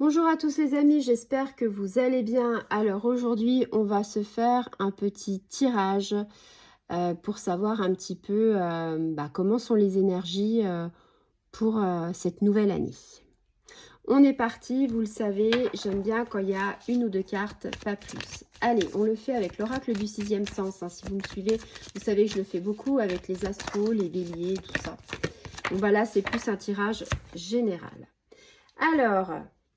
Bonjour à tous les amis, j'espère que vous allez bien. Alors aujourd'hui, on va se faire un petit tirage pour savoir un petit peu comment sont les énergies pour cette nouvelle année. On est parti, vous le savez, j'aime bien quand il y a une ou deux cartes, pas plus. Allez, on le fait avec l'oracle du sixième sens, hein. Si vous me suivez, vous savez que je le fais beaucoup avec les astros, les béliers, tout ça. Donc voilà, c'est plus un tirage général. Alors,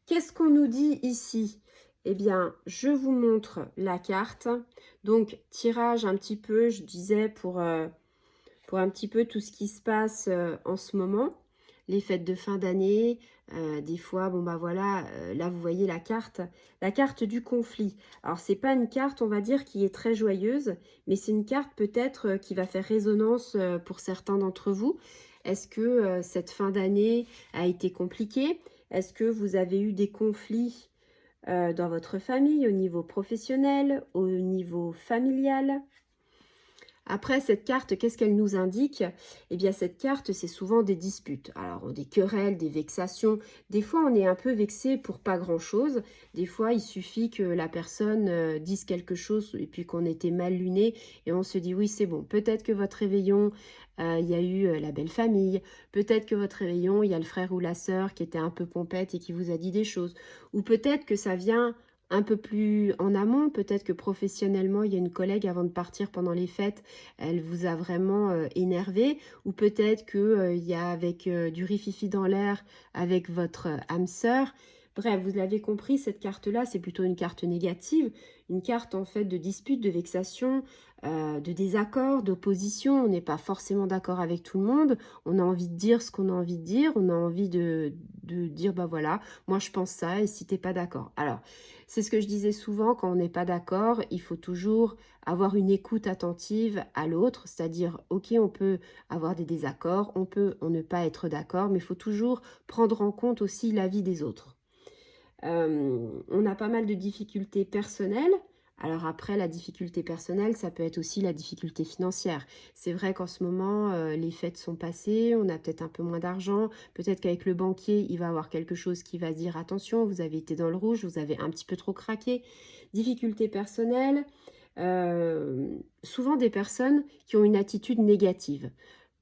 qu'est-ce qu'on nous dit ici? Eh bien, je vous montre la carte. Donc, tirage un petit peu, je disais, pour un petit peu tout ce qui se passe en ce moment. Les fêtes de fin d'année, des fois, bon bah voilà, là vous voyez la carte du conflit. Alors, c'est pas une carte, on va dire, qui est très joyeuse, mais c'est une carte peut-être qui va faire résonance pour certains d'entre vous. Est-ce que cette fin d'année a été compliquée? Est-ce que vous avez eu des conflits dans votre famille, au niveau professionnel, au niveau familial? Après, cette carte, qu'est-ce qu'elle nous indique? Eh bien, cette carte, c'est souvent des disputes. Alors, des querelles, des vexations. Des fois, on est un peu vexé pour pas grand-chose. Des fois, il suffit que la personne dise quelque chose et puis qu'on était mal luné et on se dit, oui, c'est bon. Peut-être que votre réveillon, il y a eu la belle famille. Peut-être que votre réveillon, il y a le frère ou la sœur qui était un peu pompette et qui vous a dit des choses. Ou peut-être que ça vient un peu plus en amont, peut-être que professionnellement, il y a une collègue avant de partir pendant les fêtes, elle vous a vraiment énervé, ou peut-être que il y a avec du rififi dans l'air avec votre âme sœur. Bref, vous l'avez compris, cette carte-là, c'est plutôt une carte négative, une carte en fait de dispute, de vexation, de désaccord, d'opposition. On n'est pas forcément d'accord avec tout le monde, on a envie de dire ce qu'on a envie de dire, on a envie de dire, bah voilà, moi je pense ça, et si t'es pas d'accord. Alors, c'est ce que je disais souvent, quand on n'est pas d'accord, il faut toujours avoir une écoute attentive à l'autre, c'est-à-dire, ok, on peut avoir des désaccords, on ne pas être d'accord, mais il faut toujours prendre en compte aussi l'avis des autres. On a pas mal de difficultés personnelles. Alors après, la difficulté personnelle, ça peut être aussi la difficulté financière. C'est vrai qu'en ce moment, les fêtes sont passées, on a peut-être un peu moins d'argent. Peut-être qu'avec le banquier, il va avoir quelque chose qui va se dire, attention, vous avez été dans le rouge, vous avez un petit peu trop craqué. Difficulté personnelle, souvent des personnes qui ont une attitude négative.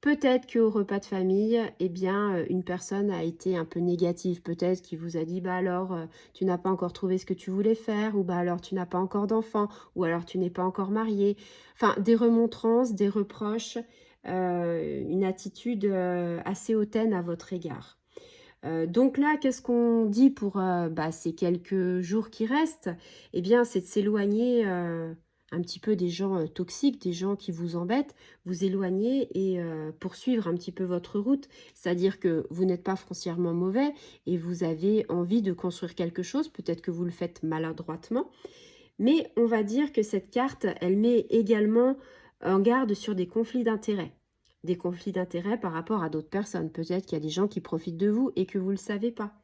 Peut-être qu'au repas de famille, eh bien, une personne a été un peu négative. Peut-être qu'il vous a dit, bah alors, tu n'as pas encore trouvé ce que tu voulais faire, ou bah alors, tu n'as pas encore d'enfant, ou alors, tu n'es pas encore marié. Enfin, des remontrances, des reproches, une attitude assez hautaine à votre égard. Donc là, qu'est-ce qu'on dit pour ces quelques jours qui restent? Eh bien, c'est de s'éloigner un petit peu des gens toxiques, des gens qui vous embêtent, vous éloigner et poursuivre un petit peu votre route. C'est-à-dire que vous n'êtes pas foncièrement mauvais et vous avez envie de construire quelque chose. Peut-être que vous le faites maladroitement. Mais on va dire que cette carte, elle met également en garde sur des conflits d'intérêts. Des conflits d'intérêts par rapport à d'autres personnes. Peut-être qu'il y a des gens qui profitent de vous et que vous ne le savez pas.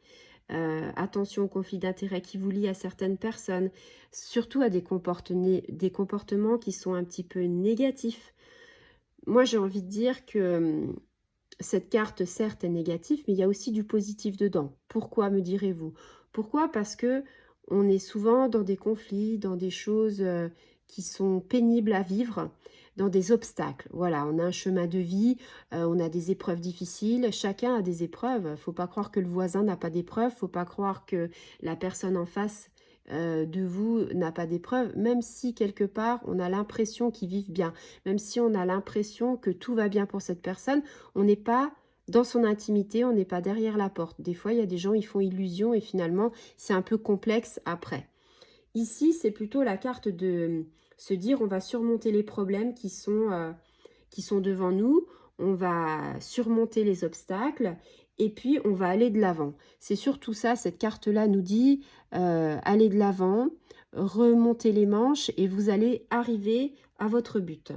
Attention aux conflits d'intérêts qui vous lient à certaines personnes, surtout à des comportements qui sont un petit peu négatifs. Moi, j'ai envie de dire que cette carte, certes, est négative, mais il y a aussi du positif dedans. Pourquoi, me direz-vous? Pourquoi? Parce que on est souvent dans des conflits, dans des choses qui sont pénibles à vivre, dans des obstacles. Voilà, on a un chemin de vie, on a des épreuves difficiles, chacun a des épreuves. Faut pas croire que le voisin n'a pas d'épreuves, faut pas croire que la personne en face de vous n'a pas d'épreuves, même si quelque part on a l'impression qu'ils vivent bien, même si on a l'impression que tout va bien pour cette personne, on n'est pas dans son intimité, on n'est pas derrière la porte. Des fois, il y a des gens, ils font illusion et finalement, c'est un peu complexe après. Ici, c'est plutôt la carte de se dire on va surmonter les problèmes qui sont devant nous, on va surmonter les obstacles et puis on va aller de l'avant. C'est surtout ça, cette carte-là nous dit allez de l'avant, remontez les manches et vous allez arriver à votre but.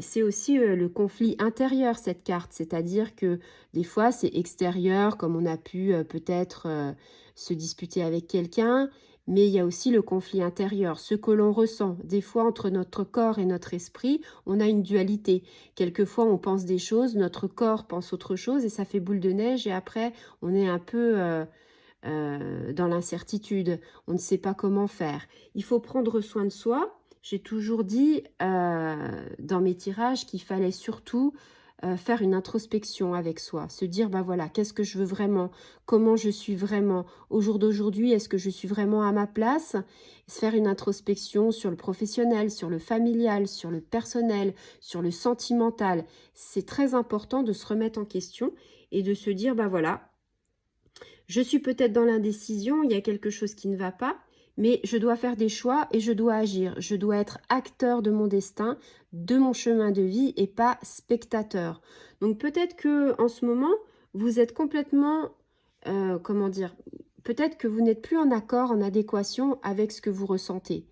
C'est aussi le conflit intérieur, cette carte, c'est-à-dire que des fois c'est extérieur, comme on a pu peut-être se disputer avec quelqu'un, mais il y a aussi le conflit intérieur, ce que l'on ressent. Des fois, entre notre corps et notre esprit, on a une dualité. Quelquefois, on pense des choses, notre corps pense autre chose, et ça fait boule de neige, et après, on est un peu dans l'incertitude, on ne sait pas comment faire. Il faut prendre soin de soi. J'ai toujours dit dans mes tirages qu'il fallait surtout faire une introspection avec soi, se dire, bah voilà, qu'est-ce que je veux vraiment, comment je suis vraiment, au jour d'aujourd'hui, est-ce que je suis vraiment à ma place? Se faire une introspection sur le professionnel, sur le familial, sur le personnel, sur le sentimental. C'est très important de se remettre en question et de se dire, bah voilà, je suis peut-être dans l'indécision, il y a quelque chose qui ne va pas, mais je dois faire des choix et je dois agir. Je dois être acteur de mon destin, de mon chemin de vie et pas spectateur. Donc peut-être que en ce moment, vous êtes complètement, comment dire, peut-être que vous n'êtes plus en accord, en adéquation avec ce que vous ressentez.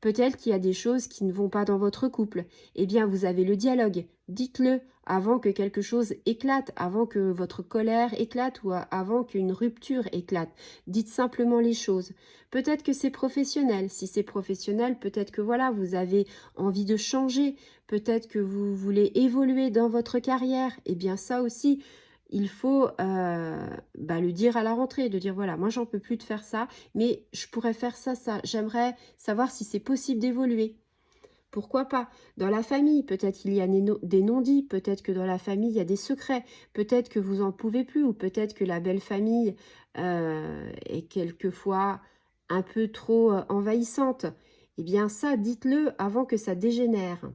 Peut-être qu'il y a des choses qui ne vont pas dans votre couple. Eh bien, vous avez le dialogue. Dites-le avant que quelque chose éclate, avant que votre colère éclate ou avant qu'une rupture éclate. Dites simplement les choses. Peut-être que c'est professionnel. Si c'est professionnel, peut-être que voilà, vous avez envie de changer. Peut-être que vous voulez évoluer dans votre carrière. Eh bien, ça aussi, il faut le dire à la rentrée, de dire voilà, moi j'en peux plus de faire ça, mais je pourrais faire ça, ça. J'aimerais savoir si c'est possible d'évoluer. Pourquoi pas? Dans la famille, peut-être qu'il y a des non-dits, peut-être que dans la famille, il y a des secrets, peut-être que vous en pouvez plus, ou peut-être que la belle famille est quelquefois un peu trop envahissante. Eh bien ça, dites-le avant que ça dégénère.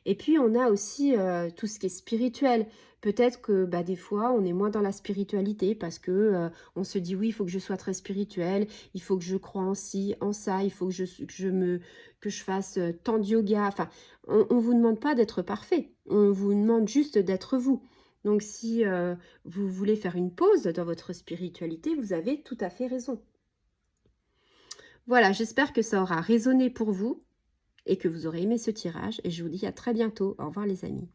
Et puis, on a aussi tout ce qui est spirituel. Peut-être que des fois, on est moins dans la spiritualité parce que on se dit oui, il faut que je sois très spirituel, il faut que je croie en ci, en ça, il faut que je fasse tant de yoga. Enfin, on ne vous demande pas d'être parfait, on vous demande juste d'être vous. Donc, si vous voulez faire une pause dans votre spiritualité, vous avez tout à fait raison. Voilà, j'espère que ça aura résonné pour vous et que vous aurez aimé ce tirage. Et je vous dis à très bientôt. Au revoir les amis.